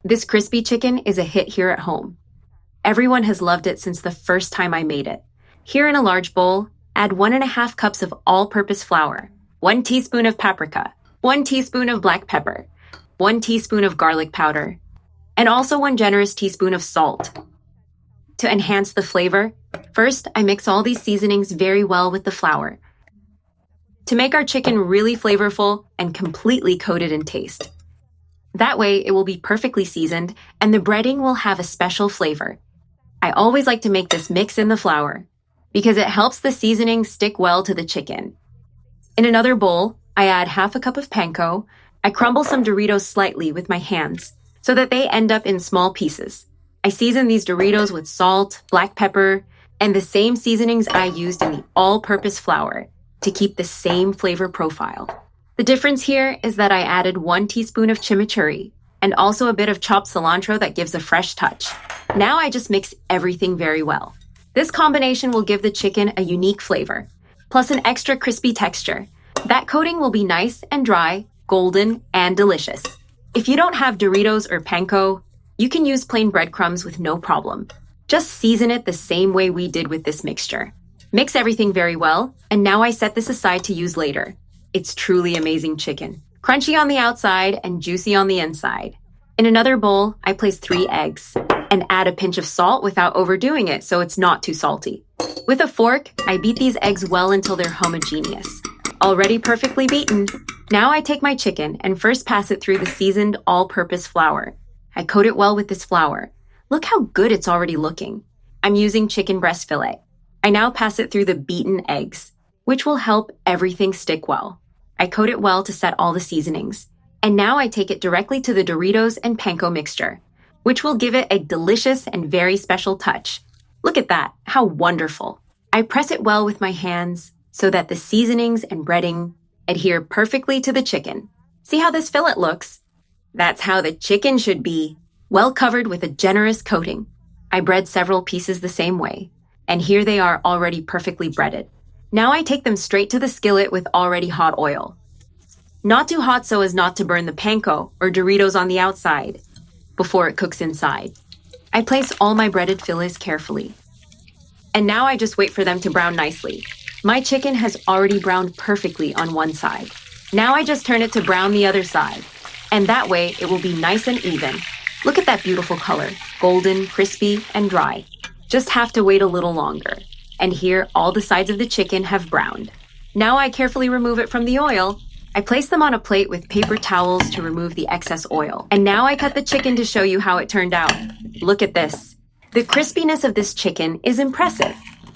This crispy chicken is a hit here at home. Everyone has loved it since the first time I made it. Here in a large bowl, add 1.5 cups of all-purpose flour, 1 teaspoon of paprika, 1 teaspoon of black pepper, 1 teaspoon of garlic powder, and also 1 generous teaspoon of salt. To enhance the flavor, first I mix all these seasonings very well with the flour to make our chicken really flavorful and completely coated in taste. That way it will be perfectly seasoned and the breading will have a special flavor. I always like to make this mix in the flour because it helps the seasoning stick well to the chicken. In another bowl, I add 1/2 cup of panko. I crumble some Doritos slightly with my hands so that they end up in small pieces. I season these Doritos with salt, black pepper, and the same seasonings I used in the all-purpose flour to keep the same flavor profile. The difference here is that I added 1 teaspoon of chimichurri and also a bit of chopped cilantro that gives a fresh touch. Now I just mix everything very well. This combination will give the chicken a unique flavor, plus an extra crispy texture. That coating will be nice and dry, golden, and delicious. If you don't have Doritos or Panko, you can use plain breadcrumbs with no problem. Just season it the same way we did with this mixture. Mix everything very well, and now I set this aside to use later. It's truly amazing chicken. Crunchy on the outside and juicy on the inside. In another bowl, I place 3 eggs and add a pinch of salt without overdoing it so it's not too salty. With a fork, I beat these eggs well until they're homogeneous. Already perfectly beaten. Now I take my chicken and first pass it through the seasoned all-purpose flour. I coat it well with this flour. Look how good it's already looking. I'm using chicken breast fillet. I now pass it through the beaten eggs, which will help everything stick well. I coat it well to set all the seasonings. And now I take it directly to the Doritos and Panko mixture, which will give it a delicious and very special touch. Look at that, how wonderful. I press it well with my hands so that the seasonings and breading adhere perfectly to the chicken. See how this fillet looks? That's how the chicken should be, well covered with a generous coating. I bread several pieces the same way, and here they are already perfectly breaded. Now I take them straight to the skillet with already hot oil. Not too hot so as not to burn the panko or Doritos on the outside before it cooks inside. I place all my breaded fillets carefully. And now I just wait for them to brown nicely. My chicken has already browned perfectly on one side. Now I just turn it to brown the other side. And that way it will be nice and even. Look at that beautiful color, golden, crispy, and dry. Just have to wait a little longer. And here all the sides of the chicken have browned. Now I carefully remove it from the oil. I place them on a plate with paper towels to remove the excess oil. And now I cut the chicken to show you how it turned out. Look at this. The crispiness of this chicken is impressive.